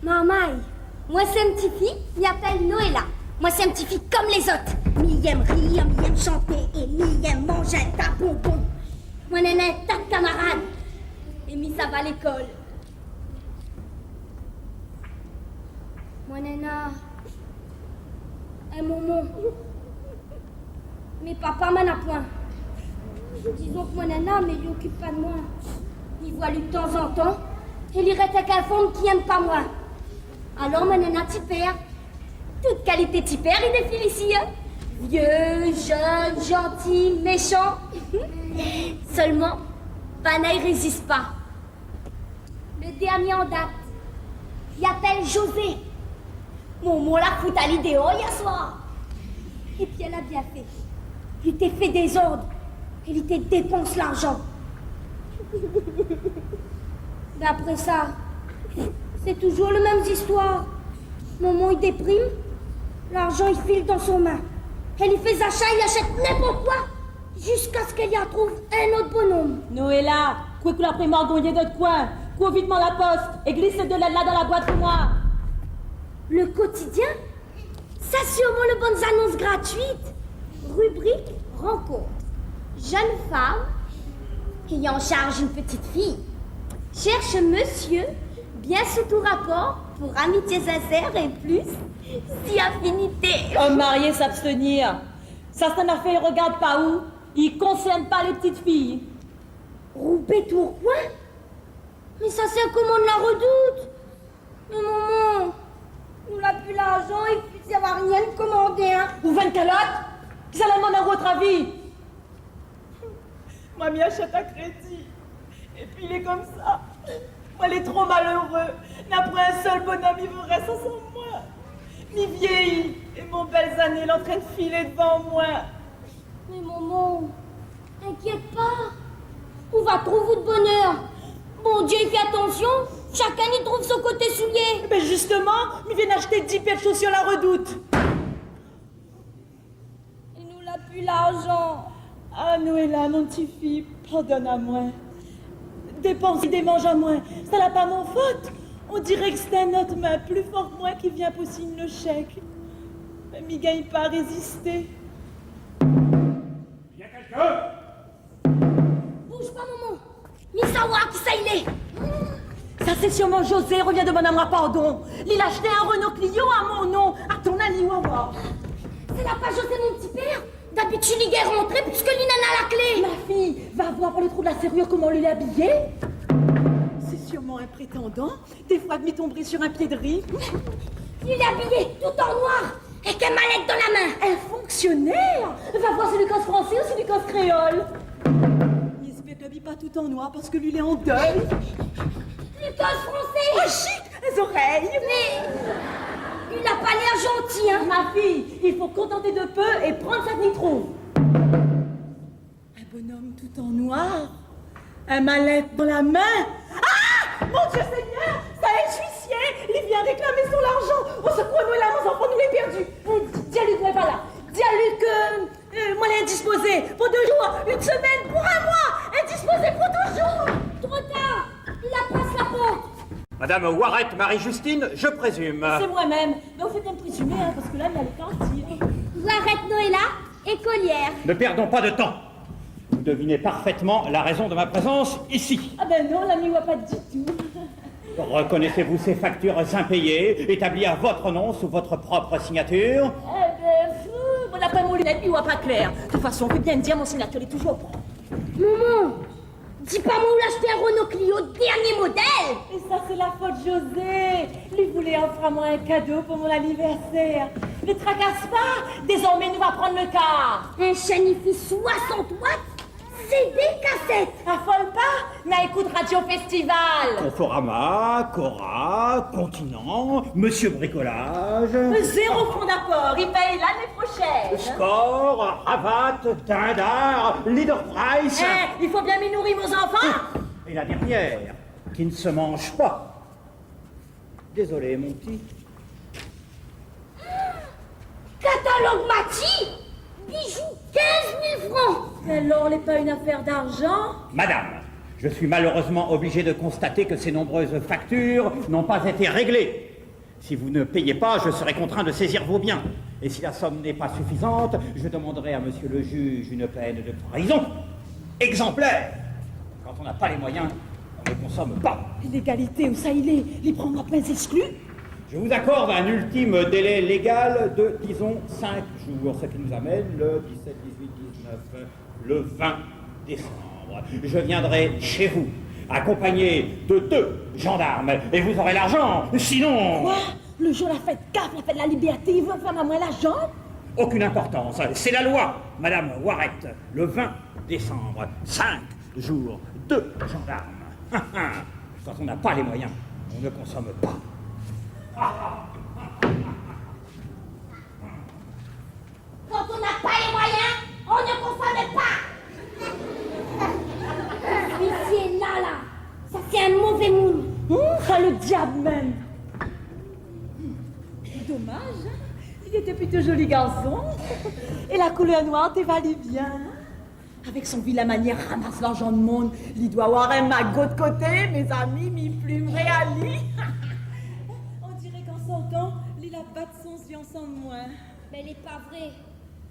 Maman, moi c'est une petite fille, il m'appelle Noëlla. Moi c'est une petite fille comme les autres. Mi aime rire, mi aime chanter et mi aime manger ta bonbon. Moi nana est ta camarade et mi ça va à l'école. Moi nana est maman. Mais papa m'en a point. Disons que moi nana, mais il occupe pas de moi. Il voit lui de temps en temps. Et il reste avec un femme qui aime pas moi. Alors, mon nana tipère. Toute qualité tipère, il défile ici. Hein? Vieux, jeune, gentil, méchant. Seulement, Pana, il résiste pas. Le dernier en date, il appelle José. Mon l'a fout à l'idéo hier soir. Et puis elle a bien fait. Il t'a fait des ordres. Il te dépense l'argent. Mais après ça, c'est toujours les mêmes histoires. Maman, il déprime, l'argent, il file dans son main. Elle, il fait achat, il achète n'importe quoi, jusqu'à ce qu'elle y retrouve un autre bonhomme. Noëlla, quoi que la primorgonnier de coin, cours vitement la poste et glisse de l'aide là dans la boîte pour moi. Le quotidien, ça sûrement les bonnes annonces gratuites. Rubrique rencontre. Jeune femme qui en charge une petite fille cherche monsieur bien sous tout rapport pour amitié sincère et plus si affinité. Homme marié s'abstenir. Ça, c'est une affaire, regarde pas où. Il concerne pas les petites filles. Roubaix Tourcoing? Mais ça c'est comment on la redoute. Mais maman, nous n'a plus l'argent et puis il n'y a rien de commandé. Hein. Ou 20 calottes? Qui ça la demande à votre avis? Moi, m'y achète à crédit. Et puis il est comme ça. Moi, il est trop malheureux. N'a pas un seul bonhomme, il vous reste sans moi. M'y vieillit. Et mon belles années, il est en train de filer devant moi. Mais maman, t'inquiète pas. On va trouver de bonheur. Bon Dieu, il fait attention. Chacun y trouve son côté soulier. Mais justement, il vient acheter 10 paires de chaussures à la redoute. Il nous l'a plus l'argent. Ah, Noëlla, mon petit fille, pardonne à moi. Dépense et démange à moi. Ça n'a pas mon faute. On dirait que c'est un autre main plus fort que moi qui vient pour signer le chèque. Mais m'y gagne pas à résister. Il y a quelqu'un? Bouge pas, maman. Misawa, qui ça il est? Ça, c'est sûrement José, revient de madame pardon. Il a acheté un Renault Clio à mon nom, à ton Aliwawa. C'est là pas José, mon petit père. D'habitude, il est rentré puisque Lina a la clé. Ma fille, va voir par le trou de la serrure comment il est habillé. C'est sûrement un prétendant. Des fois, m'y tomberait sur un pied de riz. Il est habillé tout en noir, avec un mallette dans la main. Un fonctionnaire. Va voir si c'est du cos français ou c'est du cos créole. Il espère qu'il habille pas tout en noir parce que lui, il est en deuil. Lucas français. Oh, chut, les oreilles. Mais il n'a pas l'air gentil, hein. Ma fille, il faut contenter de peu et prendre sa nitro. Un bonhomme tout en noir. Un mallette dans la main. Ah! Mon Dieu Seigneur! Ça est huissier! Il vient réclamer son argent! Au secours, nous, là, nos enfants, nous les perdus! Dis-lui que pas là. Dis-lui que moi, elle est indisposée pour 2 jours, une semaine, pour 1 mois. Indisposée pour 2 jours. Trop tard. Il a passe la porte. Madame Warrette Marie-Justine, je présume. C'est moi-même. Mais vous faites un présumé, hein, parce que là, il y a les partir. Warrette Noëlla, écolière. Ne perdons pas de temps. Vous devinez parfaitement la raison de ma présence ici. Ah ben non, l'ami voit pas du tout. Reconnaissez-vous ces factures impayées, établies à votre nom sous votre propre signature? Eh ben, fou, bon, après mon lunette, il voit pas clair. De toute façon, on peut bien dire, mon signature est toujours propre. Maman, dis pas moi où l'acheter un Renault Clio dernier modèle. Et ça, c'est la faute de José. Lui voulait offrir à moi un cadeau pour mon anniversaire. Ne tracasse pas. Désormais, nous va prendre le car. Un Shanifi 60 watts, CD cassette. Affole pas. Mais écoute Radio Festival. Conforama, Cora, Continent, Monsieur Bricolage, 0 fonds d'apport. Il paye l'année prochaine. Score, Ravat, Dindar, Leader Price. Eh, il faut bien m'y nourrir, mes enfants. Et la dernière, qui ne se mange pas. Désolé, mon petit. Catalogue Mati, bijoux 15 000 francs. Alors, n'est pas une affaire d'argent? Madame, je suis malheureusement obligé de constater que ces nombreuses factures n'ont pas été réglées. Si vous ne payez pas, je serai contraint de saisir vos biens. Et si la somme n'est pas suffisante, je demanderai à monsieur le juge une peine de prison exemplaire. Quand on n'a pas les moyens, on ne consomme pas. L'égalité, où ça il est? Les prendre à peine exclus? Je vous accorde un ultime délai légal de, disons, 5 jours, ce qui nous amène le 17, 18, 19, le 20 décembre. Je viendrai chez vous, accompagné de 2 gendarmes, et vous aurez l'argent, sinon... Quoi? Le jour la fête CAF, la fête de la liberté, ils veulent faire à moi l'argent? Aucune importance, c'est la loi, Madame Warrett, le 20 décembre, 5 jours, 2 gendarmes. Quand on n'a pas les moyens, on ne consomme pas. Quand on n'a pas les moyens, on ne consomme pas. Ici et là, ça c'est un mauvais moule. Ça le diable même. Dommage, hein? Il était plutôt joli garçon. Et la couleur noire t'évalue bien. Avec son vilain manière, ramasse l'argent de monde. Il doit avoir un magot de côté, mes amis, mi plume réali. On dirait qu'en sortant, il a battu son yeux ensemble moins. Mais elle n'est pas vraie.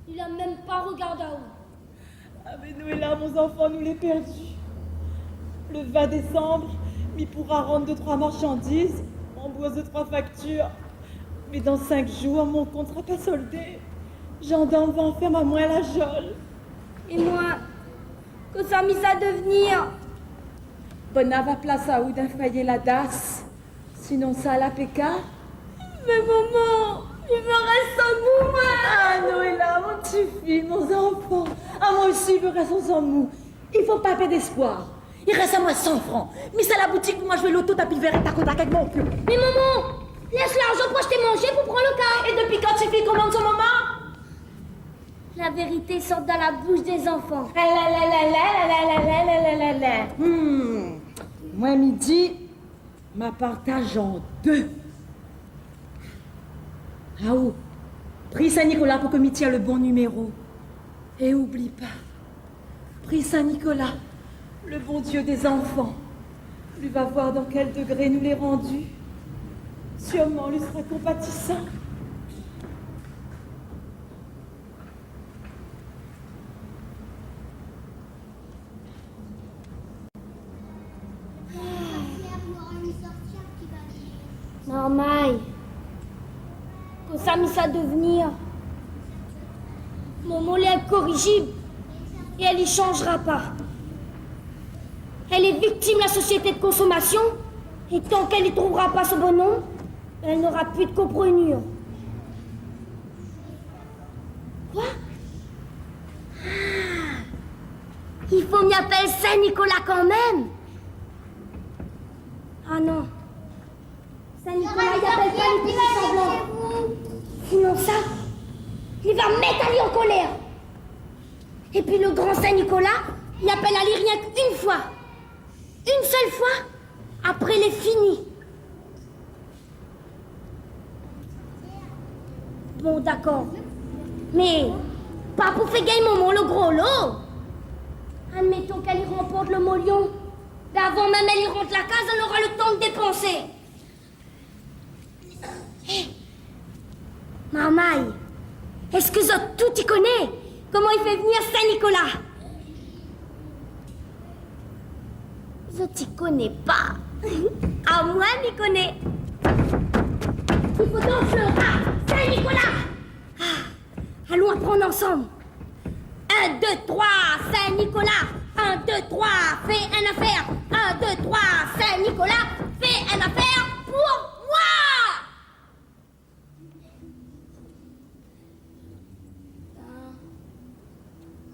Il a même pas regardé à où. Ah mais nous et là, mon enfant, nous l'est perdu. Le 20 décembre, il pourra rendre 2-3 marchandises, rembourse 2-3 factures. Mais dans 5 jours, mon compte sera pas soldé. Gendarme va en faire ma moins la jolle. Et moi, que ça mis à devenir? Bona va place à où d'infailler la DAS. Sinon ça à la PK. Mais maman, il me reste un mou, moi. Ah Noëlla, mon petit fils, mon enfant. Ah moi aussi, il me reste un sang mou. Il faut pas perdre d'espoir. Il reste à moi 100 francs. Mais c'est à la boutique pour moi jouer l'auto tapis vert et ta contact avec mon pieu. Mais maman, laisse l'argent pour acheter manger pour prendre le cas. Et depuis quand tu fais commande son maman? La vérité sort dans la bouche des enfants. Moi, midi, ma partage en 2. Ah où? Prie Saint-Nicolas pour que m'y tire le bon numéro. Et oublie pas, prie Saint-Nicolas, le bon Dieu des enfants, lui va voir dans quel degré nous l'est rendu. Sûrement lui sera compatissant. Normal. Que ça mis à devenir. Maman elle est incorrigible. Et elle y changera pas. Elle est victime de la société de consommation. Et tant qu'elle n'y trouvera pas ce bon nom, elle n'aura plus de comprenure. Quoi? Ah, il faut m'y appeler Saint-Nicolas quand même. Ah non. Saint-Nicolas, il appelle pas les petits semblants. Sinon ça, il va mettre Ali en colère. Et puis le grand Saint-Nicolas, il appelle Ali rien qu'une fois. Une seule fois. Après, il est fini. Bon, d'accord. Mais pas pour faire gagner maman le gros lot. Admettons qu'elle y remporte le molion. Mais avant même elle y rentre la case, elle aura le temps de dépenser. Hé, Marmaille, est-ce que Zot tout y connaît? Comment il fait venir Saint-Nicolas? Zot y connaît pas. À moi, m'y connaît. Il faut donc le rat, Saint-Nicolas. Ah, allons apprendre ensemble. 1, 2, 3, Saint-Nicolas. 1, 2, 3, fais une affaire. 1, 2, 3, Saint-Nicolas, fais une affaire pour moi.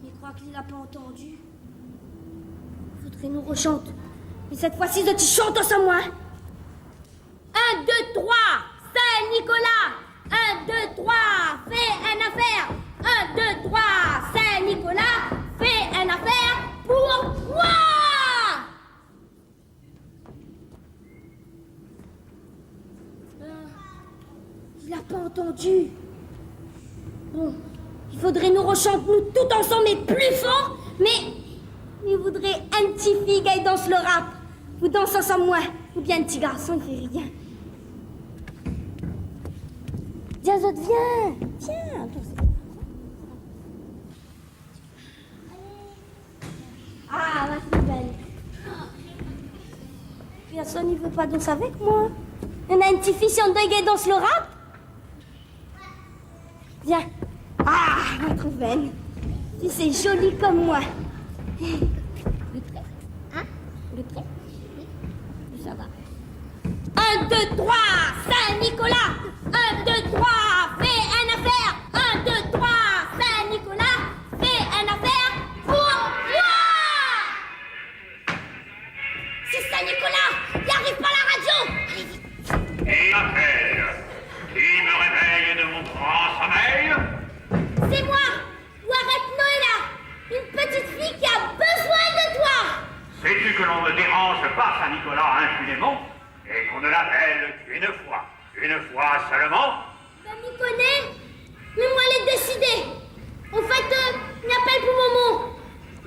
Il croit qu'il n'a pas entendu. Faudrait nous rechanter. Mais cette fois-ci, je te chante ensemble, moi. 1, 2, 3, Saint-Nicolas. 1, 2, 3, fais une affaire. 1, 2, 3, Saint-Nicolas, fais une affaire pour moi. Il n'a pas entendu. Bon, il faudrait nous rechanter, nous tout ensemble, mais plus fort. Mais il voudrait un petit fille qui danse le rap. Vous dansez ensemble, moi. Ou bien un petit garçon qui fait rien. Diazote, viens. Tiens, attends. Ah, ma plus belle. Personne ne veut pas danser avec moi. Il y en a une petite fille, si on doit danse le rap. Viens. Ah, ma trop belle. Tu sais, jolie comme moi. Le prêt. Hein? Le prêt? Oui. Ça va. 1, 2, 3, Saint-Nicolas. 1, 2, 3, fais un affaire. 1, 2, 3, Saint-Nicolas. Fais un affaire pour moi. C'est Saint-Nicolas. Il arrive pas à la radio. Allez, vite. Et appelle. Qui me réveille de mon grand sommeil? C'est moi. Ou arrête Noëlla. Une petite fille qui a besoin de toi. Sais-tu que l'on ne dérange pas Saint-Nicolas impunément et qu'on ne l'appelle qu'une fois seulement? Ben, m'y connais. Mais moi, elle est décidée. En fait, n'appelle pour Momo.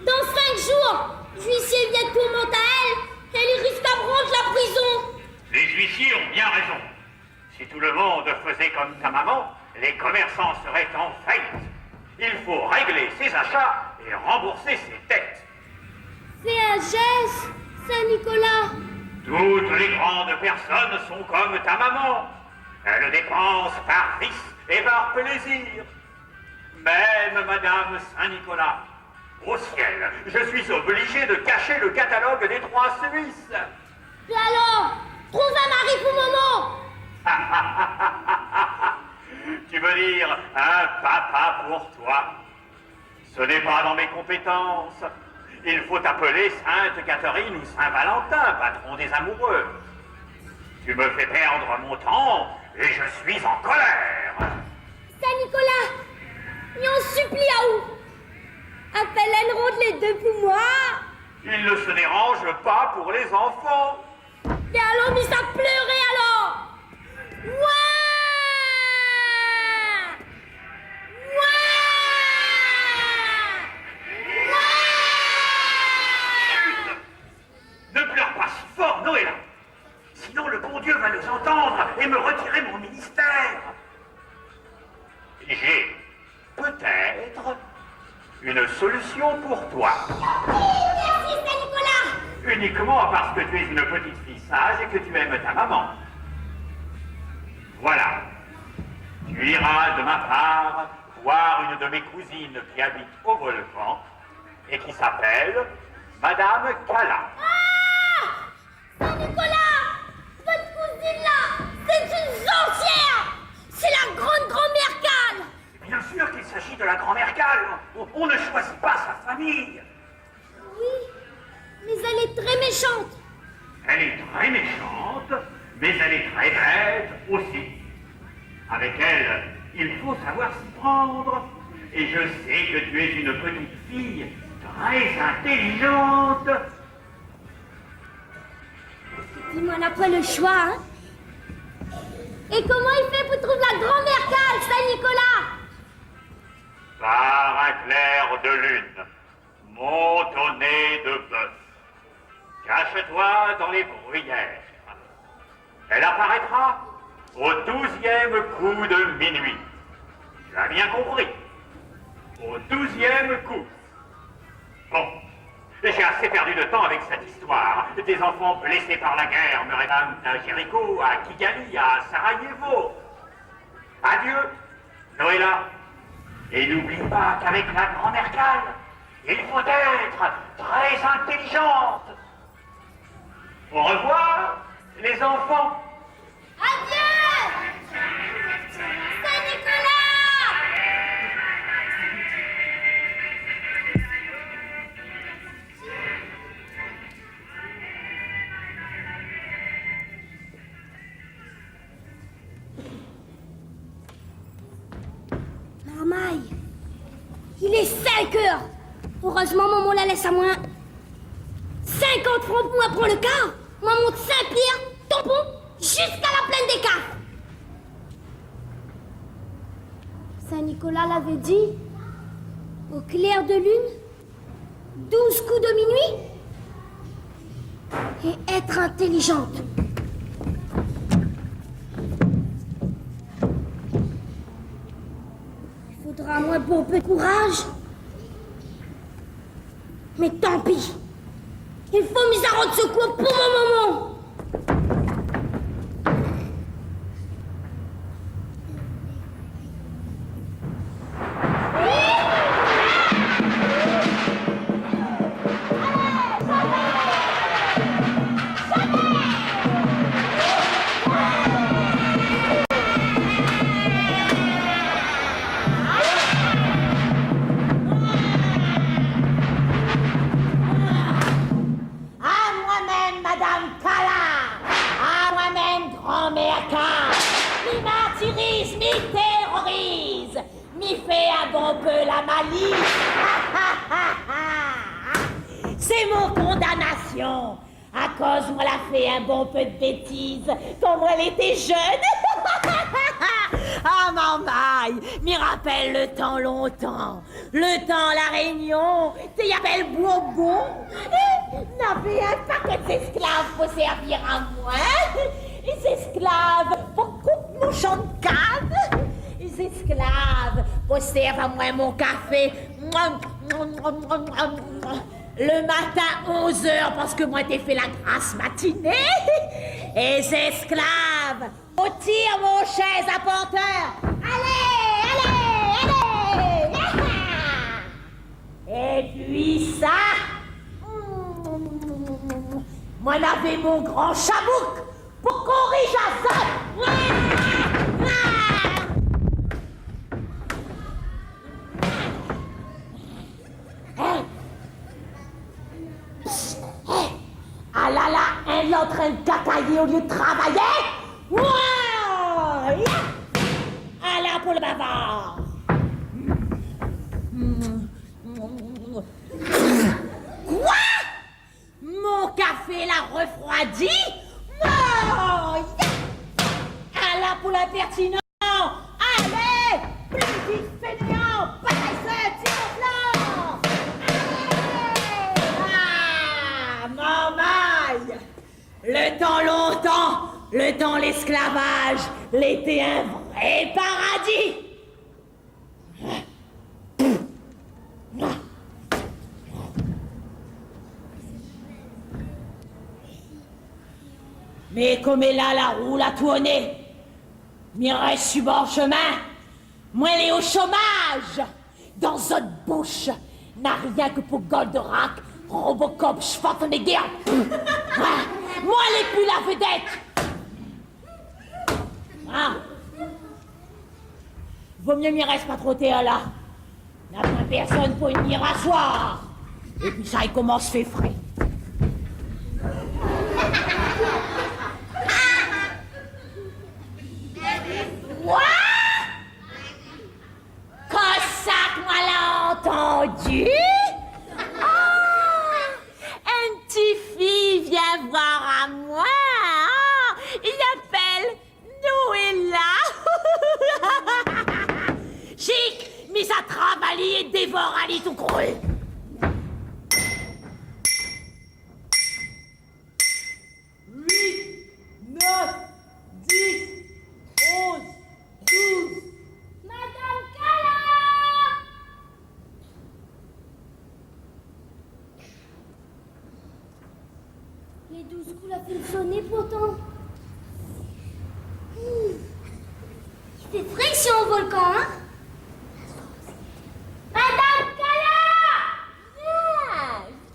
Dans 5 jours, l'huissier vient de tourmenter à elle. Elle risque à prendre la prison. Les huissiers ont bien raison. Si tout le monde faisait comme ta maman, les commerçants seraient en faillite. Il faut régler ses achats et rembourser ses dettes. Fais un geste, Saint-Nicolas. Toutes les grandes personnes sont comme ta maman. Elles dépensent par vice et par plaisir. Même Madame Saint-Nicolas. Au ciel, je suis obligé de cacher le catalogue des 3 Suisses. Et alors, trouve un mari pour Momo. Tu veux dire un papa pour toi? Ce n'est pas dans mes compétences. Il faut appeler Sainte Catherine ou Saint-Valentin, patron des amoureux. Tu me fais perdre mon temps et je suis en colère. Saint-Nicolas, mais on supplie à où? Appelle Enrode les deux pour moi. Il ne se dérange pas pour les enfants. Et alors, mis à pleurer alors. Ouais. Ne pleure pas si fort, Noëlla. Sinon, le bon Dieu va nous entendre et me retirer mon ministère. J'ai peut-être une solution pour toi. Merci, Saint-Nicolas. Uniquement parce que tu es une petite fille sage et que tu aimes ta maman. Voilà. Tu iras de ma part voir une de mes cousines qui habite au volcan et qui s'appelle Madame Cala. Ah! Saint-Nicolas, votre cousine là, c'est une sorcière. C'est la grande grand-mère Cale. Bien sûr qu'il s'agit de la grand-mère Cale. On ne choisit pas sa famille. Oui, mais elle est très méchante. Elle est très méchante, mais elle est très bête aussi. Avec elle, il faut savoir s'y prendre. Et je sais que tu es une petite fille très intelligente. Dis-moi, on n'a pas le choix, hein? Et comment il fait pour trouver la grand-mère Cale, Saint-Nicolas? Par un clair de lune, monte au nez de bœuf. Cache-toi dans les bruyères. Elle apparaîtra au 12e coup de minuit. Tu as bien compris. Au 12e coup. Bon, j'ai assez perdu de temps avec cette histoire. Des enfants blessés par la guerre me réclament à Jéricho, à Kigali, à Sarajevo. Adieu, Noëlla. Et n'oublie pas qu'avec la grand-mère Cale, il faut être très intelligente. Au revoir, les enfants. Adieu! Saint-Nicolas! Marmaille, il est 5 heures. Heureusement, maman la laisse à moins. 50 francs pour moi prendre le car. Moi monte Saint-Pierre, tampon, jusqu'à la plaine des Caves. Saint-Nicolas l'avait dit, au clair de lune, 12 coups de minuit, et être intelligente. Faudra moins bon peu de courage. Mais tant pis. Il faut mis à rendre secours pour mon moment. C'est mon condamnation. À cause moi l'a fait un bon peu de bêtises quand moi elle était jeune. Ah maman, m'y rappelle le temps longtemps. Le temps la Réunion, t'y appelle Bourbon. N'avait un paquet d'esclaves pour servir à moi. Les esclaves pour couper mon champ de canne. Les esclaves pour servir à moi mon café. Le matin 11h parce que moi t'ai fait la grasse matinée. Et les esclaves, on tire mon chaise à porteur. Allez, allez, allez. Et puis ça, moi j'avais mon grand chabouk pour corriger ça. Ah là là, elle est en train de catailler au lieu de travailler. Wow! Ah là pour le bavard. Quoi? Mon café l'a refroidi? Non! Ah là pour l'impertinent. Allez! Plus vite fainéant! Paresseux, tire au flanc! Le temps longtemps, le temps l'esclavage, l'était un vrai paradis. Mais comme est là la roue l'a tourné, m'y reste sur bon chemin, moi elle est au chômage. Dans votre bouche, n'a rien que pour Goldorak, Robocop, Schwarzenegger. Moi, elle est plus la vedette. Ah. Vaut mieux m'y reste pas trop là. N'a pas personne pour venir asseoir. Et puis ça, il commence fait frais. Quoi? Quand ça que moi l'a entendu? Un petit fille vient voir à moi. Il appelle Noëlla. Chic, mise à travailler et dévore à lit tout creux. Les 12 coups la fait sonner pourtant. Il fait friction au volcan, hein? Madame Kala!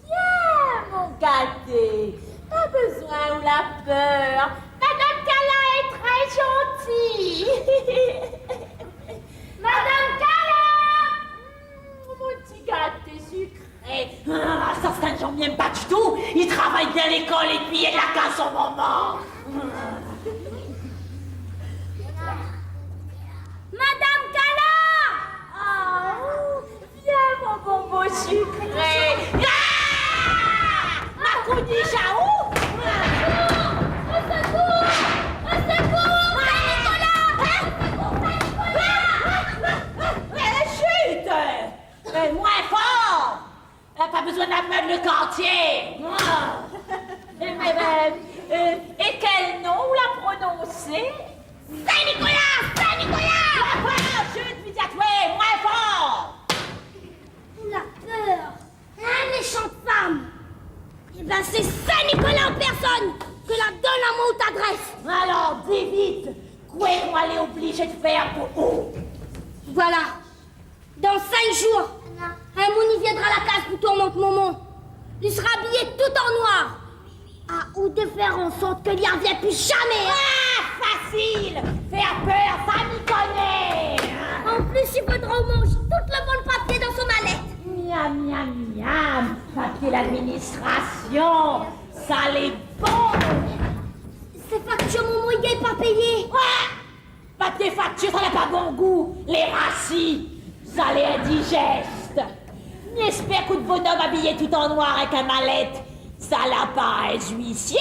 Viens, mon gâté. Pas besoin ou la peur. Madame Kala est très gentille. Madame Kala! Mon petit gâté sucré. Ah, ça, c'est un gens bien pas du tout. Il travaille bien à l'école et puis il est là qu'à son moment. Madame Kala! Oh, viens, mon bonbon sucré. Ah! Ma Khadija, où? Au secours! Au secours! Chute! Moins fort! Pas besoin d'amener le quartier! Et quel nom l'a prononcé? Saint-Nicolas! Saint-Nicolas! Chute, vite à toi! Moins fort! Ben c'est Saint-Nicolas en personne que la donne à mon adresse. Alors, dis vite, quoi qu'on allait obliger de faire pour où? Voilà. Dans 5 jours, un mouni viendra à la case pour tourmenter Momon. Il sera habillé tout en noir. À ou de faire en sorte qu'il n'y revienne plus jamais. Ah, facile! Faire peur, ça m'y connaît! En plus, il faudra au mange tout le bon papier dans son mallette. Miam, miam, miam! Papier l'administration! Ça l'est bon! Ces factures, Momon, il n'est pas payé. Ouais! Papier facture, ça n'a pas bon goût! Les racis! Ça l'est indigeste! J'espère que de bonhomme habillé tout en noir avec un mallette, ça l'a pas un huissier!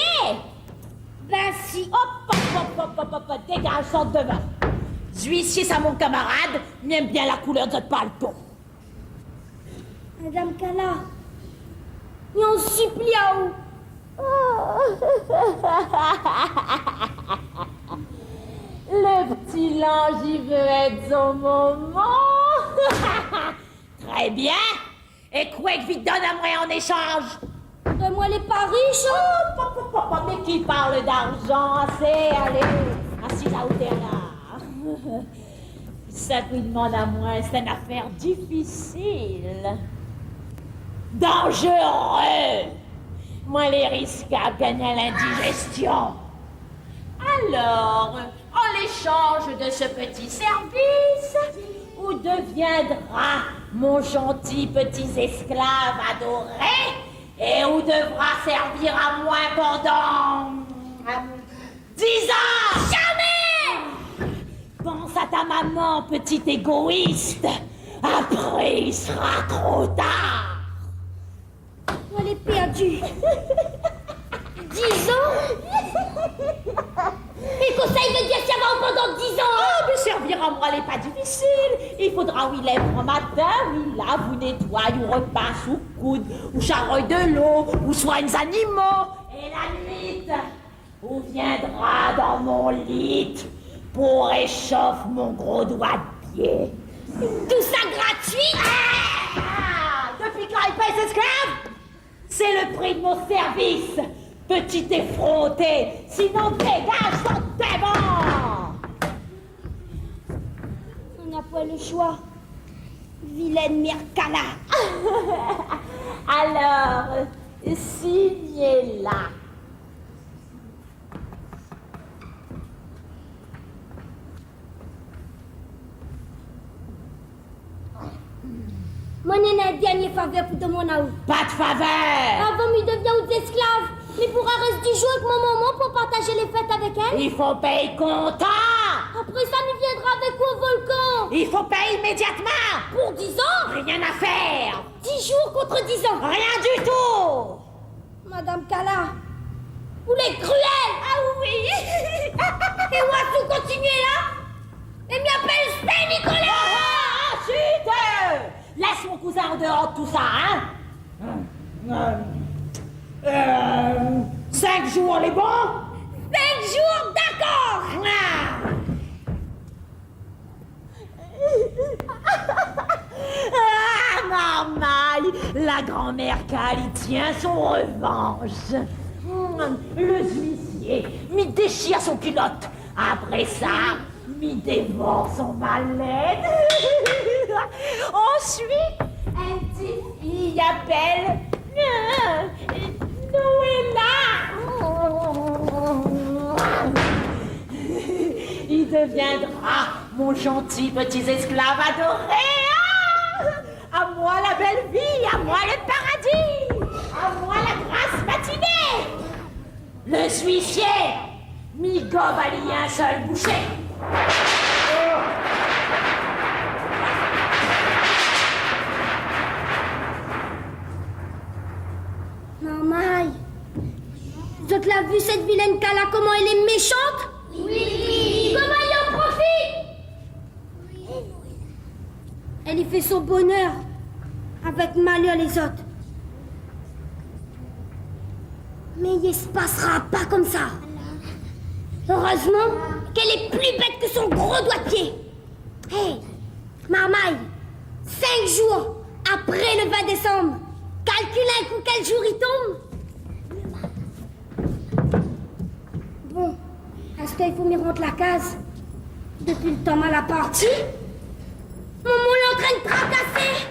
Ben si. Hop, hop, dégage, sorte devant! Huissier, ça mon camarade, m'aime bien la couleur de votre paletot. Madame Kala, mais on supplie à vous. Le petit linge, il veut être son moment. Très bien. Et quoi que vite donne à moi en échange? Ben moi, elle est pas riche. Hein? Mais qui parle d'argent? C'est, allez, assis là où t'es là. Ça qui demande à moi, c'est une affaire difficile. Dangereux. Moi, les risques à gagner l'indigestion. Alors, en l'échange de ce petit service, où deviendra mon gentil petit esclave adoré et où devra servir à moi pendant 10 ans. Jamais! Pense à ta maman, petit égoïste. Après, il sera trop tard. Elle est perdue. 10 ans? Et conseil veut dire ça va pendant 10 ans. Ah, mais servir à moi n'est pas difficile. Il faudra où il lève au matin, où il lave, ou nettoie, ou repasse, ou coude, ou charrie de l'eau, ou soigne les animaux. Et la nuit, où viendra dans mon lit pour réchauffer mon gros doigt de pied. Tout ça gratuit? Depuis quand il paye ses esclaves? C'est le prix de mon service. Petit effronté, sinon dégage son démon! On n'a pas le choix. Vilaine mère Kala. Alors, signez-la. Mon un dernier faveur pour demander à vous. Pas de faveur! Avant, il devient aux esclaves. Mais pourra rester du jour avec mon maman pour partager les fêtes avec elle. Il faut payer comptant! Après ça, il viendra avec vous au volcan. Il faut payer immédiatement! Pour 10 ans? Rien à faire! 10 jours contre 10 ans. Rien du tout! Madame Kala, vous l'êtes cruelle. Ah oui! Et moi, vous continuez là? Et m'appelle Saint-Nicolas. Ah, chut! Laisse mon cousin en dehors de tout ça, hein? 5 jours, les bons? 5 jours, d'accord. Ah, Marmaille, la grand-mère Kali tient son revanche. Le huissier m'y déchire son culotte. Après ça, m'y dévore son mallette. Ensuite, un petit fille appelle Noëlla. Il deviendra mon gentil petit esclave adoré. À moi la belle vie, à moi le paradis, à moi la grasse matinée. Le huissier m'y gobe à lier un seul boucher. Maman, vous avez vu cette vilaine Kala, comment elle est méchante? Oui. Comment elle en profite? Oui. Elle y fait son bonheur avec malheur les autres. Mais il ne se passera pas comme ça. Heureusement qu'elle est plus bête que son gros doigt de pied. Hé, Marmaille, 5 jours après le 20 décembre, calcule un coup quel jour il tombe. parce qu'il faut m'y rendre la case. Depuis le temps mal à partie, mon moule est en train de tracasser.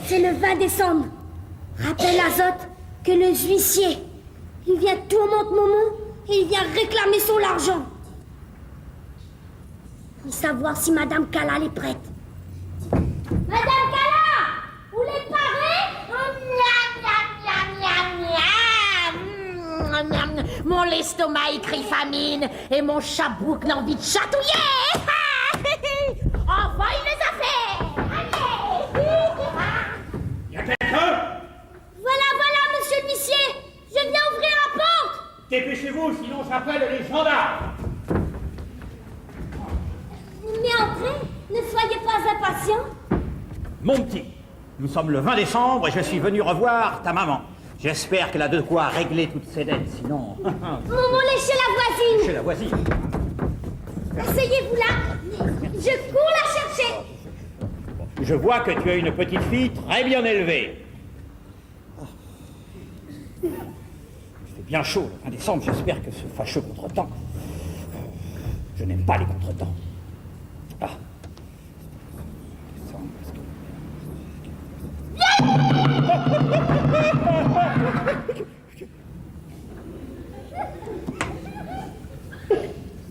C'est le 20 décembre. Rappelle Azote que le huissier, il vient tourmenter Momo et il vient réclamer son argent. Et savoir si Madame Cala est prête. Madame Cala, vous les parez? Mon estomac écrit famine et mon chabouc l'envie de chatouiller. Envoie les affaires. Y a quelqu'un? Voilà, monsieur le huissier. Je viens ouvrir la porte. Dépêchez-vous, sinon j'appelle les gendarmes. Mais entrez, ne soyez pas impatient. Mon petit, nous sommes le 20 décembre et je suis venu revoir ta maman. J'espère qu'elle a de quoi régler toutes ses dettes, sinon... Momo est chez la voisine. Chez la voisine. Asseyez-vous là. Je cours la chercher. Je vois que tu as une petite fille très bien élevée. Il fait bien chaud le 20 décembre, j'espère que ce fâcheux contretemps... Je n'aime pas les contretemps. Ah.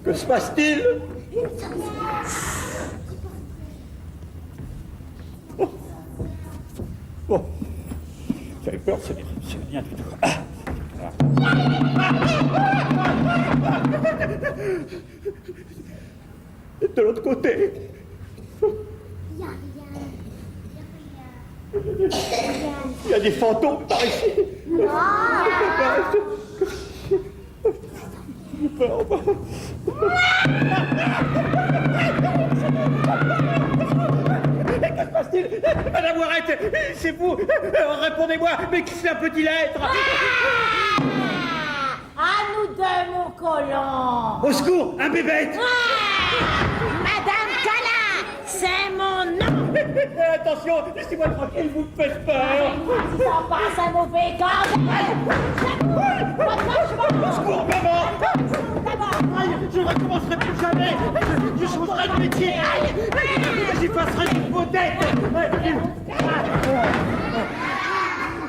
Que se passe-t-il? Oh, j'avais peur, c'est rien du tout. De l'autre côté. Il y a des fantômes par ici. J'ai peur. Que se passe-t-il? Madame Warrette, c'est vous. Répondez-moi, mais qui cela peut-il être? À nous deux, mon colon. Au secours, un bébête. Madame Cala, c'est mon nom. Attention, laissez-moi tranquille, vous me faites peur. Si t'en passes un mauvais quart Au secours, maman. Je ne recommencerai plus jamais. Je changerai de métier. J'effacerai toutes vos dettes.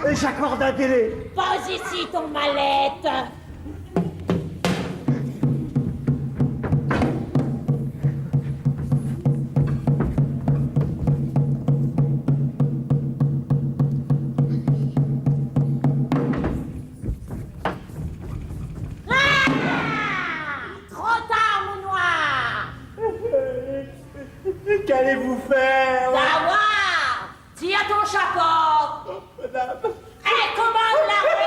Et j'accorde un délai. Pose ici ton mallette. Qu'allez-vous faire? Savoir! Tire ton chapeau! Madame. Et commande la rue!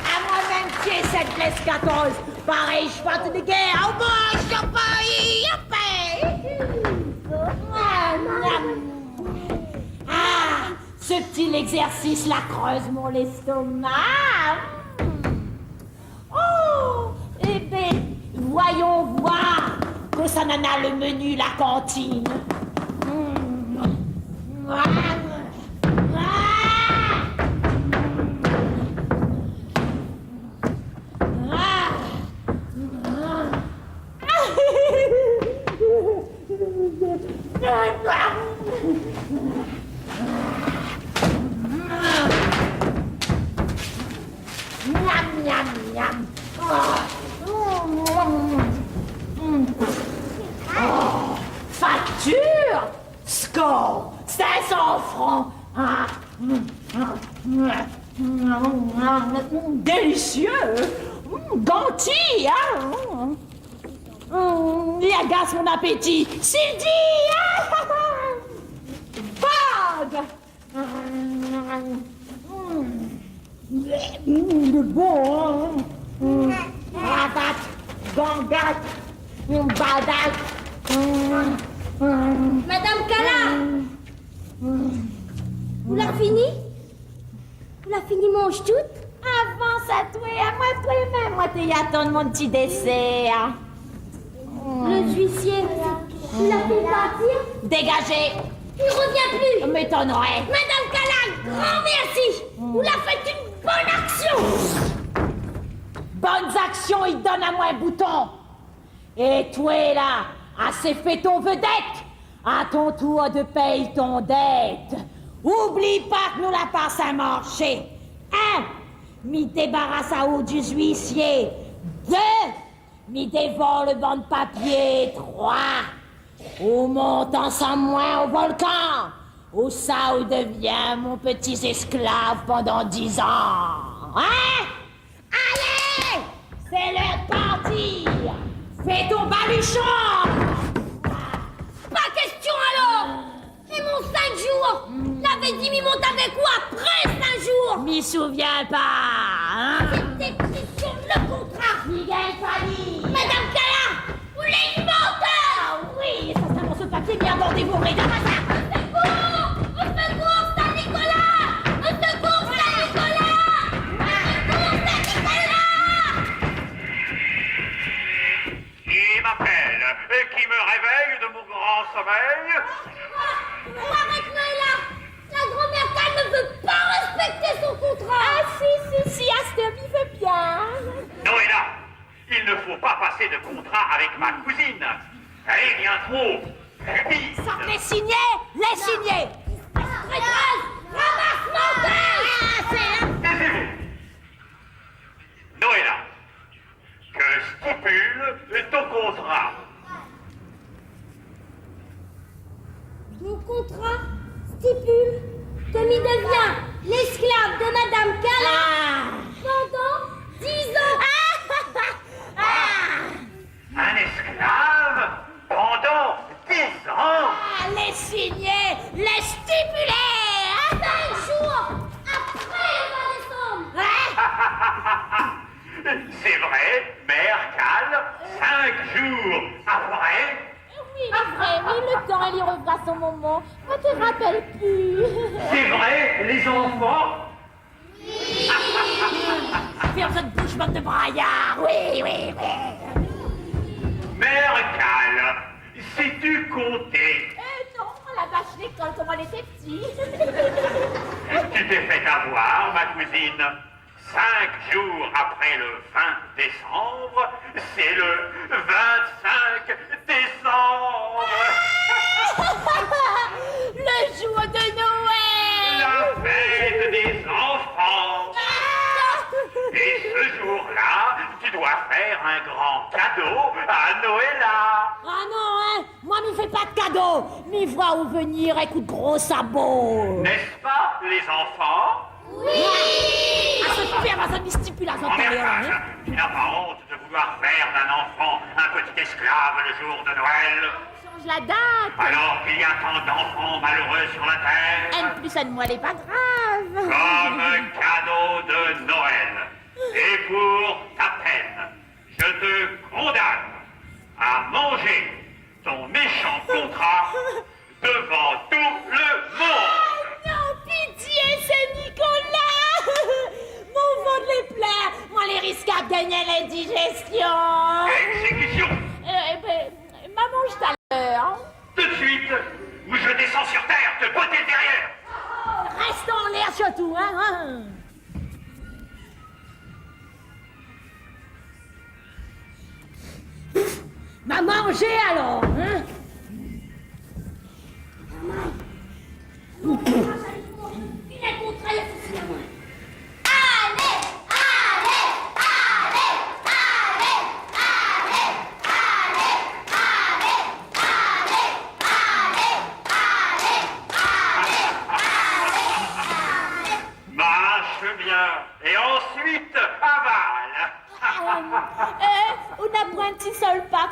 À moi-même, qui est cette blesse 14? Pareil, je parte de guerre! Au bout, je paye! Ah! Ce petit exercice la creuse mon estomac. Oh, eh bien, voyons voir que ça n'en a le menu, la cantine. Miam, miam, miam. Facture? Score 500 francs. Délicieux. Ganti, hein? Il agace mon appétit. Sylvie! Fag! Le bon, hein? Rabat, gangat, badat. Madame Cala, vous l'avez fini? Vous l'avez fini, mange toute? Avance à toi, à moi toi-même, moi t'y attendre mon petit dessert. Le huissier, vous l'avez fait partir? Dégagez, Il revient plus. m'étonnerait. Madame Cala, grand merci. Vous l'avez fait une bonne action. Bonnes actions, il donne à moi un bouton. Et toi là, assez fait ton vedette. À ton tour de paye ton dette. Oublie pas que nous la passe à marcher. 1. M'y débarrasse à haut du huissier. 2. M'y dévore le banc de papier. 3. Ou monte ensemble moi au volcan. Ou ça ou devient mon petit esclave pendant 10 ans. Hein? Allez! C'est l'heure de partir! Fais ton baluchon! Pas question alors. Et mon 5 jours. L'avait dit, m'y monte avec quoi après 5 jours? M'y souviens pas, hein? C'est écrit sur le contrat. Miguel Fanny! Madame Cala, vous l'êtes une menteur. Ah oui, ça c'est dans ce papier bien dévoré dans ma sac! Au secours, Saint-Nicolas. Au secours, Saint-Nicolas. Au secours, Saint-Nicolas. Qui m'appelle et qui me réveille de mon grand sommeil? Arrête-moi là. La grand-mère Cala ne veut pas respecter son contrat. Ah si, Astor, il veut bien! Noëlla, il ne faut pas passer de contrat avec ma cousine. Elle est bien trop rapide. Sans les signer! Les signer! Traîtresse, ramasse menteuse. Taisez-vous. Noëlla, que stipule ton contrat? Mon contrat stipule que m'y devient l'esclave de Madame Cala pendant 10 ans. Un esclave pendant 10 ans? Les signer! Les stipuler! 5 jours après le 20 décembre. C'est vrai, Mère Cal, 5 jours après? Oui, le temps, elle y reviendra son moment. Moi, tu te rappelles plus. C'est vrai, les enfants? Ferme cette bouche, bande de braillards. Oui. Mère Cal, sais-tu compter? Non, la vache l'école, comme elle était petite. Tu t'es fait avoir, ma cousine. 5 jours après le 20 décembre, c'est le 25 décembre. Le jour de Noël. La fête des enfants. Et ce jour-là, tu dois faire un grand cadeau à Noëlla. Ah non, hein. Moi, m'y fais pas de cadeau. M'y vois où venir avec de gros sabots. N'est-ce pas, les enfants? Ah, ce ferme, ça m'y stipule à son En intérieur, hein. merde, tu n'as pas honte de vouloir faire d'un enfant un petit esclave le jour de Noël? Change la date. Alors qu'il y a tant d'enfants malheureux sur la terre? N plus N moins, elle est pas grave. Comme cadeau de Noël. Et pour ta peine, je te condamne à manger ton méchant contrat devant tout le monde. Non, pitié, c'est Nicolas. Mon ventre les plaît. Moi, les risques à gagner l'indigestion. Exécution. Maman, je t'allais. Tout de suite, ou je descends sur terre, te botter derrière. Reste en l'air surtout, hein. M'a mangé alors, hein.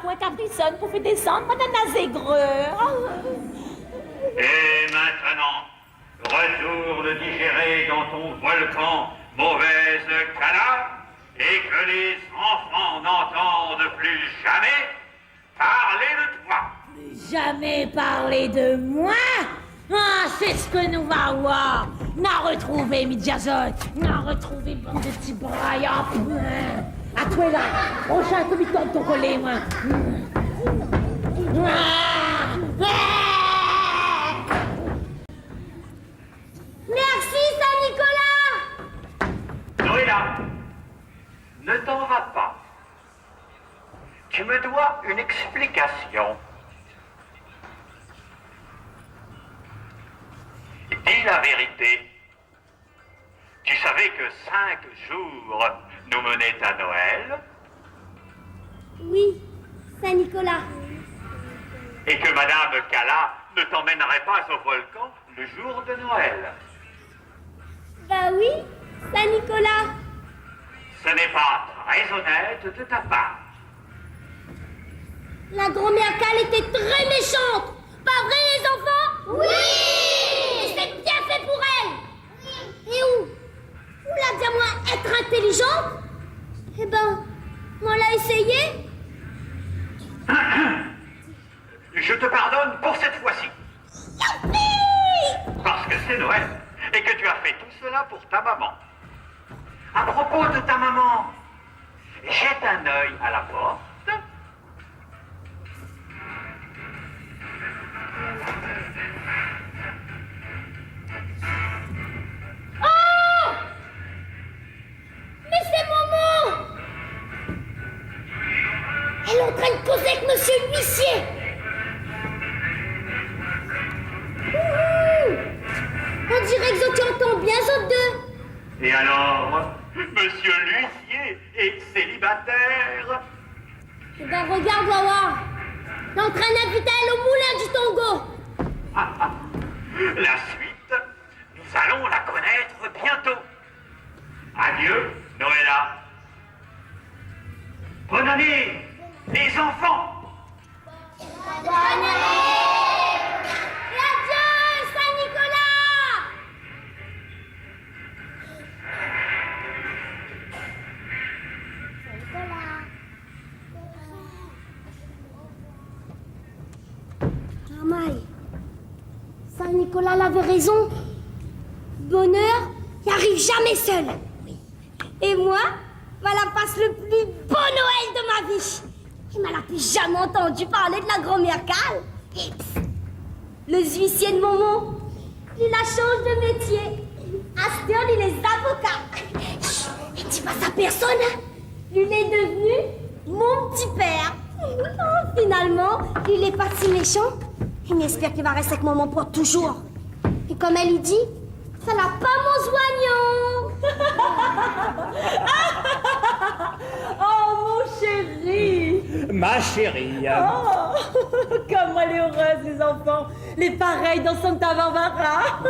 point Caprisonne pour faire descendre Madame Zégreux. Et maintenant, retourne digérer dans ton volcan, mauvaise cala, et que les enfants n'entendent plus jamais parler de toi. Jamais parler de moi. Ah, c'est ce que nous va voir. N'a retrouvé Midjazot. N'a retrouvé bande de petits braillards. À toi là. Prochain comité de ton collet, moi. Merci, Saint-Nicolas! Noëlla, ne t'en vas pas. Tu me dois une explication. Dis la vérité. Tu savais que 5 jours nous menaient à Noël Oui, Saint-Nicolas. et que Madame Cala ne t'emmènerait pas au volcan le jour de Noël. Bah oui, Saint-Nicolas. Ce n'est pas très honnête de ta part. La grand-mère Cale était très méchante. Pas vrai, les enfants? Oui! Et c'est bien fait pour elle. Et où l'a bien moi être intelligente? Eh ben, on l'a essayé. Je te pardonne pour cette fois-ci. Youpi! Parce que c'est Noël et que tu as fait tout cela pour ta maman. À propos de ta maman, jette un œil à la porte. Oh! Mais c'est Momo! Elle est en train de causer avec monsieur l'huissier. Ouhou! On dirait que tu entends bien, autres deux. Et alors, monsieur l'huissier est célibataire. Eh ben regarde, Wawa. T'es en train d'inviter elle au moulin du Tongo. La suite, nous allons la connaître bientôt. Adieu, Noëlla. Bonne année, les enfants. Bonne année! Et adieu, Saint-Nicolas! Maman, Saint-Nicolas avait raison. Bonheur n'y arrive jamais seul. Et moi, voilà passe le plus beau Noël de ma vie. Il m'a plus jamais entendu parler de la grand-mère Cale. Et psst, le huissier de Momo, il a changé de métier. À cette heure, il est avocat. Chut, et dis pas ça à personne. Hein. Il est devenu mon petit père. Finalement, il est pas si méchant. Il espère qu'il va rester avec maman pour toujours. Et comme elle lui dit, ça n'a pas mon soignant. Oh, mon chéri! Ma chérie. Oh, comme elle est heureuse, les enfants. Les pareils dans Santa Barbara.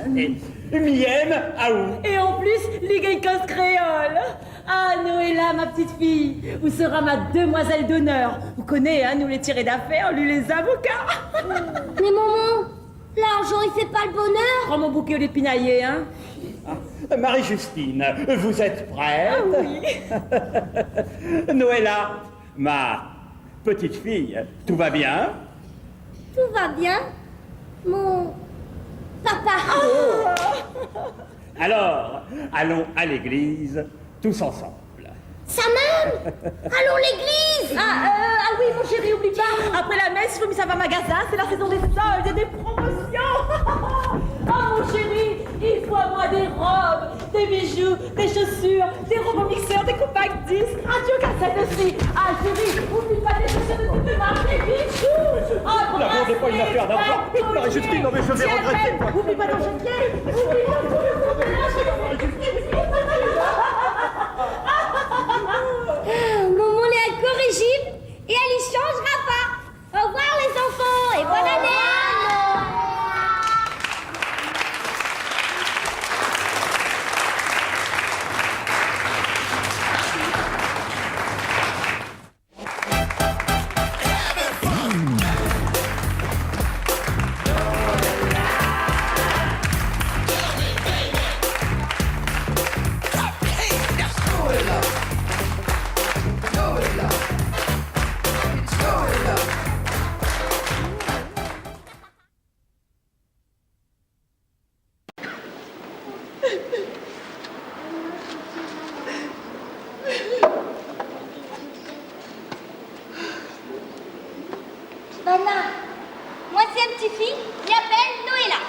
Miem, aou. Et en plus, les gaïcos créoles. Ah, Noëlla, ma petite fille, où sera ma demoiselle d'honneur? Vous connaissez, hein, nous les tirés d'affaires, lui les avocats. Mais maman, l'argent, il fait pas le bonheur. Prends mon bouquet au lieu de pinailler, hein. Marie-Justine, vous êtes prête? Ah oui. Noëlla, ma petite fille, tout va bien? Tout va bien, mon papa. Alors, allons à l'église, tous ensemble. Sa même. Allons l'église. Ah oui, mon chéri, oublie pas. Après la messe, il faut mis ça va magasin, c'est la saison des soldes, il y a des promotions. Ah, mon chéri, il faut à moi des robes, des bijoux, des chaussures, des robes au mixeur, des compacts disques, radio cassette aussi. Ah, chéri, oublie pas des chaussures de toutes les marques, des bijoux. Ah, L'amour n'est pas une affaire d'argent. Marie-Justine, non mais je vais regretter. Oublie pas ton chantier. Oublie pas ton Maman est incorrigible et elle y changera pas. Au revoir les enfants et bonne année. Mana, moi c'est un petit fille, il appelle Noëlla.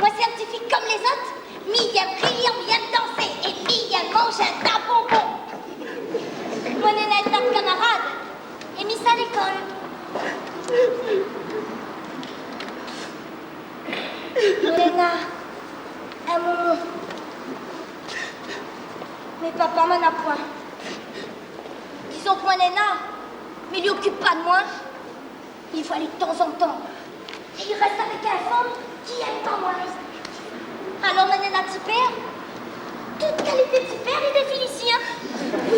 Moi c'est un petit fille comme les autres, mi vient prier, on vient danser, et mi vient manger un bonbon. Moi Nena est notre camarade, et mis à l'école. Nena, un moment. Mais papa m'en a point. Disons que moi Nena, mais il lui occupe pas de moi. Il faut aller de temps en temps. Et il reste avec un femme qui aime pas moi. Alors ma Nena petit père, toute qualité de petit père, il défile ici, hein.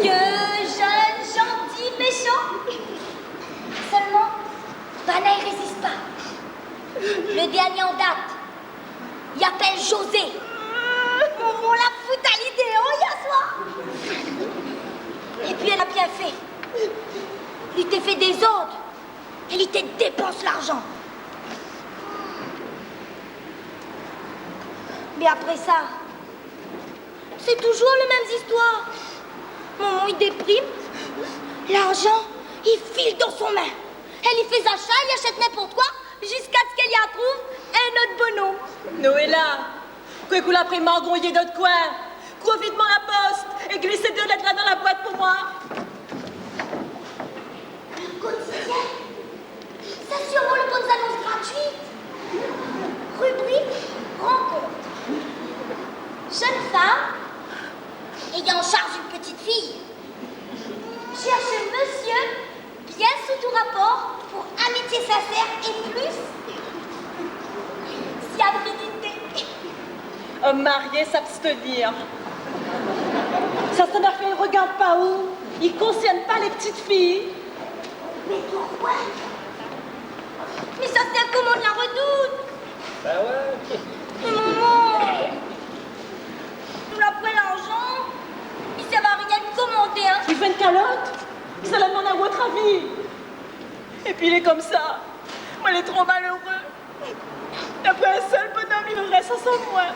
Vieux, jeune, gentil, méchant. Seulement, Bana il résiste pas. Le dernier en date, il appelle José. On la fout à l'idée, oh, y'a soir. Et puis elle a bien fait. Il t'a fait des ordres. Elle te dépense l'argent. Mais après ça, c'est toujours les mêmes histoires. Maman, il déprime. L'argent, il file dans son main. Elle y fait achat, il achète n'importe quoi, jusqu'à ce qu'elle y trouve un autre bonhomme. Noëlla, que la pris margouiller d'autres coins. Cours vitement la poste et glissez 2 lettres là dans la boîte pour moi. Le quotidien, c'est sûrement les bonnes annonces gratuites. Rubrique rencontre. Jeune femme ayant en charge une petite fille cherche monsieur bien sous tout rapport pour amitié sincère et plus fiabilité. Homme marié s'abstenir. Ça n'a fait, il regarde pas où. Il concerne pas les petites filles. Mais pourquoi? Mais ça c'est un comment de la redoute. Ben ouais. Mais maman, on a pris l'argent, il ne va rien me commander, hein. Il fait une calotte. Ça la demande à votre avis. Et puis il est comme ça. Moi, il est trop malheureux. D'après un seul bonhomme, il me reste à 100 mois.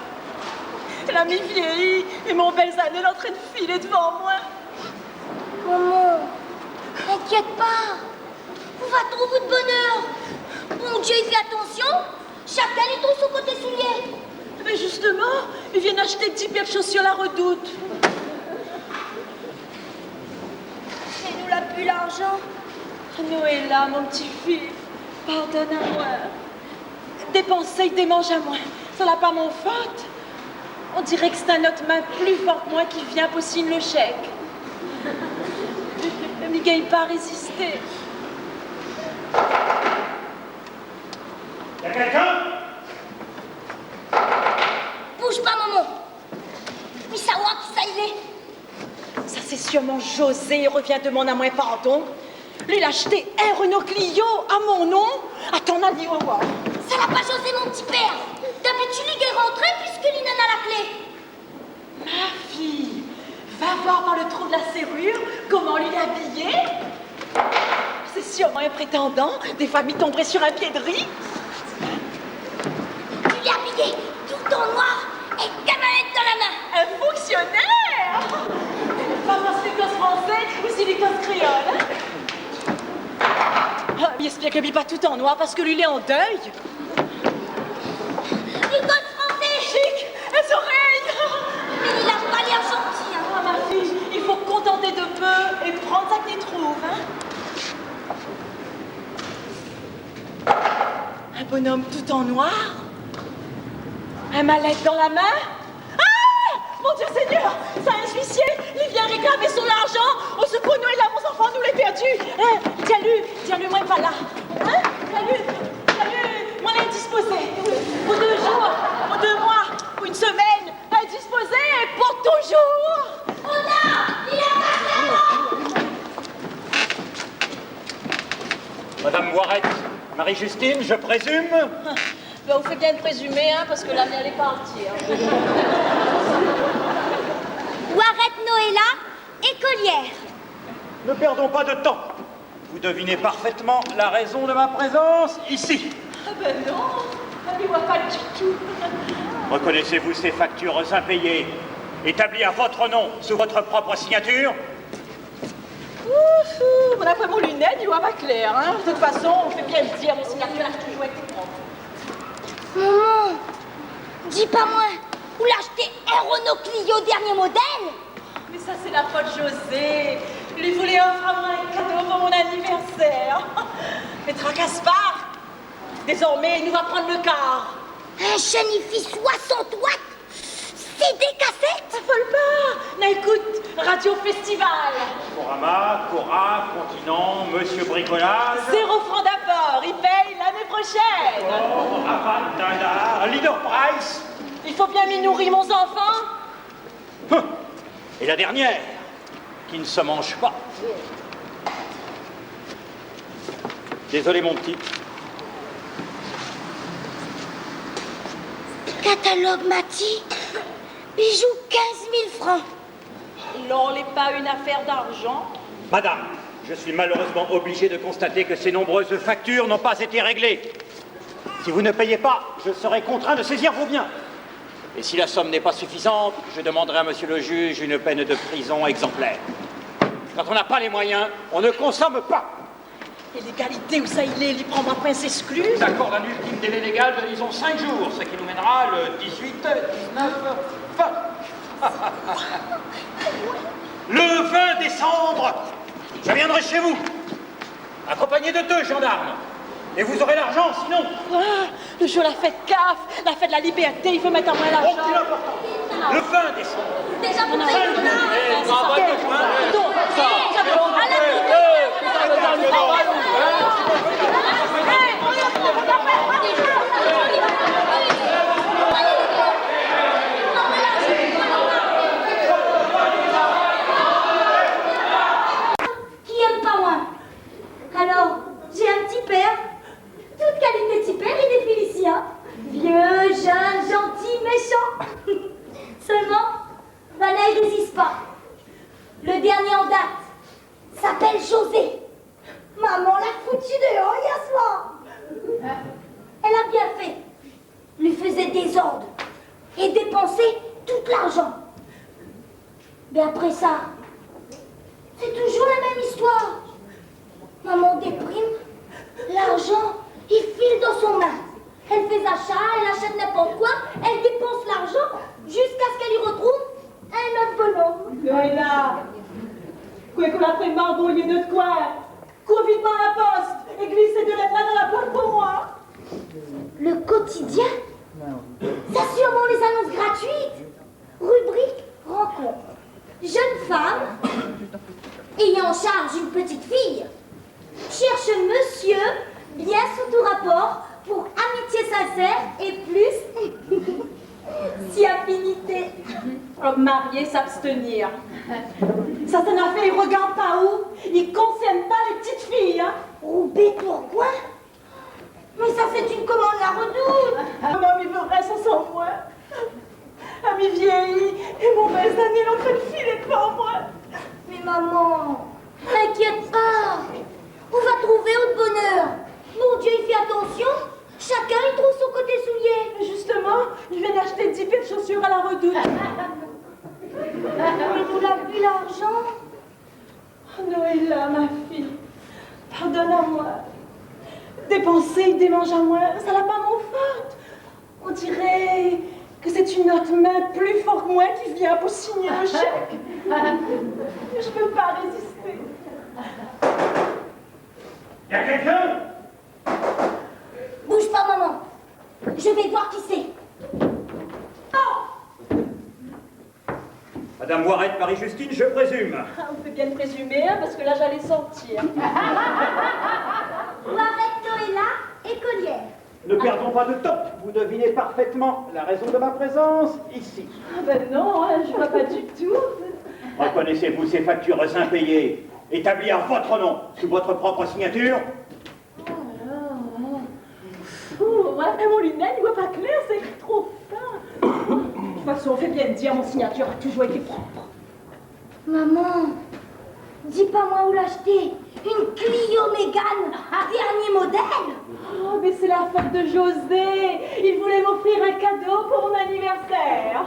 Elle a mis vieilli et mon belle année est en train de filer devant moi. Maman, t'inquiète pas. On va trouver de bonheur. Bon Dieu, il fait attention. Chacun lui trouve son côté soulier. Mais justement, ils viennent acheter 10 paires de chaussures à la redoute. Et nous l'a plus l'argent. Noëlla, mon petit fils, pardonne-moi. Dépenser, il démange à moi. Ça n'a pas mon faute. On dirait que c'est un autre main plus fort que moi qui vient pour signer le chèque. Le Miguel pas résisté. Y'a quelqu'un? Bouge pas, maman. Mais savoir qui ça il est. Ça, c'est sûrement José, il revient demander à moi pardon. Lui, il a acheté un Renault Clio à mon nom. Attends, Nani, au revoir. Ça l'a pas José, mon petit père. D'habitude, il est rentré puisque l'Ina a la clé. Ma fille, va voir par le trou de la serrure comment lui est habillé. C'est sûrement un prétendant. Des familles tomberaient sur un pied de riz. Il est habillé tout en noir et camarette dans la main. Un fonctionnaire. Pas parce qu'il est français ou s'il est créole. Ah, il espère qu'il n'est pas tout en noir parce que lui, il est en deuil. Il gosse français. Chic, les oreilles. Mais il a pas l'air gentil, hein. Ah, ma fille, il faut contenter de peu et prendre ça qu'il trouve, hein. Un bonhomme tout en noir. Un mallette dans la main. Ah! Mon Dieu Seigneur, c'est un huissier. Il vient réclamer son argent. Au secours, nous, là, mon enfant, nous l'ai perdu. Hein? Tiens-lui, moi, pas là. Hein? Tiens-lui, moi, indisposé. Pour 2 jours, pour 2 mois, pour 1 semaine, indisposé pour toujours. Oh non, il a pas Madame Moirette, Marie-Justine, je présume? Ben, vous faites bien de présumer, hein, parce que la mienne est partie. Hein. Warette Noëlla, écolière. Ne perdons pas de temps. Vous devinez parfaitement la raison de ma présence ici. Ah ben non, on n'y voit pas du tout. Reconnaissez-vous ces factures impayées, établies à votre nom sous votre propre signature? Ouf, après mon lunette, il voit pas clair. Hein. De toute façon, on fait bien le dire, mon signature a toujours été propre. Maman, dis pas moi, où l'acheter un Renault Clio dernier modèle? Mais ça, c'est la faute de José. Il lui voulait offrir un cadeau pour mon anniversaire. Mais tracasse pas. Désormais, il nous va prendre le car. Un Chenifi 60 watts? CD cassette? Ça vole pas. Mais écoute, Radio Festival. Corama, Cora, Continent, Monsieur Bricolage. 0 francs d'apport. Il paye l'année prochaine. Oh, Rabat, Dada, Leader Price. Il faut bien m'y nourrir, mon enfant. Et la dernière, qui ne se mange pas. Désolé, mon petit. Catalogue Mati, bijoux 15 000 francs. L'or n'est pas une affaire d'argent. Madame, je suis malheureusement obligé de constater que ces nombreuses factures n'ont pas été réglées. Si vous ne payez pas, je serai contraint de saisir vos biens. Et si la somme n'est pas suffisante, je demanderai à monsieur le juge une peine de prison exemplaire. Quand on n'a pas les moyens, on ne consomme pas. Et l'égalité où ça il est, il prend ma pince exclue. D'accord d'un ultime délai légal de, disons, 5 jours, ce qui nous mènera le 18, 19, 20. Le 20 décembre, je viendrai chez vous, accompagné de 2 gendarmes. Et vous aurez l'argent, sinon... Ah, le jour la fête CAF, la fête de la liberté, il faut mettre en main l'argent. Aucune importance. Le 20 décembre. Déjà pour Non, payer non, le non, plein. Qui aime pas moi? Alors, j'ai un petit père. Toute qualité de petit père, il est Félicien. Vieux, jeune, gentil, méchant. Seulement, Vanna, il résiste pas. Le dernier en date s'appelle José. Maman l'a foutu dehors hier soir. Elle a bien fait. Lui faisait des ordres et dépensait tout l'argent. Mais après ça, c'est toujours la même histoire. Maman déprime, l'argent, il file dans son main. Elle fait achat, elle achète n'importe quoi, elle dépense l'argent jusqu'à ce qu'elle y retrouve un autre bonhomme. Noëlla, quoi qu'on a fait m'embrouiller de quoi? Cours vite par la poste et glissez de la main dans la boîte pour moi. Le quotidien, ça sûrement les annonces gratuites. Rubrique rencontre. Jeune femme ayant en charge une petite fille cherche monsieur bien sous tout rapport pour amitié sincère et plus si affinité. Marier, s'abstenir. Ça t'en a fait, il regarde pas où. Il concerne pas les petites filles, hein. Roubaix pourquoi? Mais ça c'est une commande la redoute. Un homme, il veut rester sans moi. Ami vieilli, et mon bel année, l'en fait filer devant moi. Mais maman, t'inquiète pas. On va trouver autre bonheur. Mon Dieu, il fait attention. Chacun, il trouve son côté souillé. Justement, je viens d'acheter 10 paires de chaussures à la redoute. Mais nous l'a vu l'argent. Oh, Noëlla, ma fille, pardonne à moi. Dépenser, démange à moi, ça n'a pas mon faute. On dirait que c'est une autre main plus forte que moi qui vient pour signer le chèque. Je peux pas résister. Y a quelqu'un? Bouge pas, maman. Je vais voir qui c'est. Madame Warren, Marie-Justine, je présume. On peut bien le présumer, hein, parce que là, j'allais sortir. Warren, Noëlla et Collière. Ne perdons pas de temps. Vous devinez parfaitement la raison de ma présence ici. Ah ben non, hein, je vois pas du tout. Reconnaissez-vous ces factures impayées, établies à votre nom, sous votre propre signature? Ouais, mon lunette, il voit pas clair, c'est écrit trop fin. De toute façon, on fait bien de dire, mon signature a toujours été propre. Maman, dis pas moi où l'acheter. Une Clio Mégane, dernier modèle. Oh, mais c'est la faute de José. Il voulait m'offrir un cadeau pour mon anniversaire.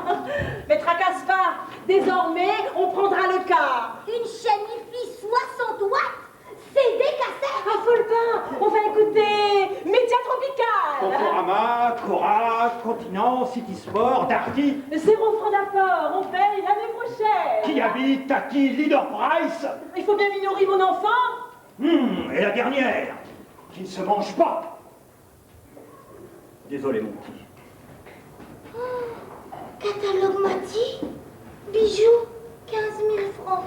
Mais tracasse pas. Désormais, on prendra le car. Une Chenifi 60 watts. C'est des cassettes. Affole pas, on va écouter Média Tropical. Conforama, Cora, Continent, City Sport, Darty. 0 francs d'apport, on paye l'année prochaine. Qui habite, Tati, Leader Price. Il faut bien minorer mon enfant. Et la dernière, qui ne se mange pas. Désolé, mon petit. Catalogue Mati. Bijoux. 15 000 francs.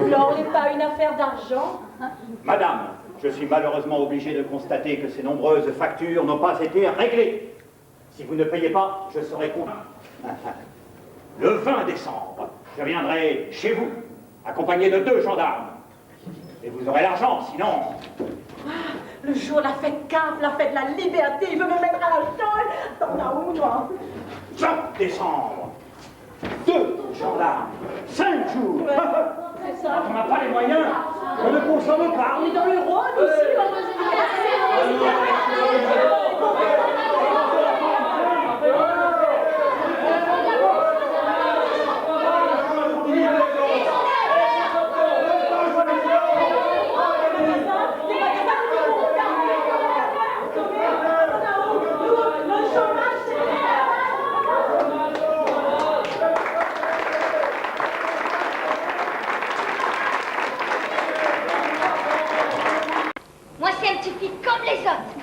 L'or n'est pas une affaire d'argent. Madame, je suis malheureusement obligé de constater que ces nombreuses factures n'ont pas été réglées. Si vous ne payez pas, je serai convaincu. Le 20 décembre, je viendrai chez vous, accompagné de 2 gendarmes. Et vous aurez l'argent, sinon... Le jour de la fête CAF, la fête de la liberté, il veut me mettre à la tôle. T'en as où, toi? 20 décembre, 2 gendarmes, 5 jours. C'est ça. On n'a pas les moyens, on ne consomme pas. On est dans le Rhône aussi. Moi, c'est un petit fille comme les autres.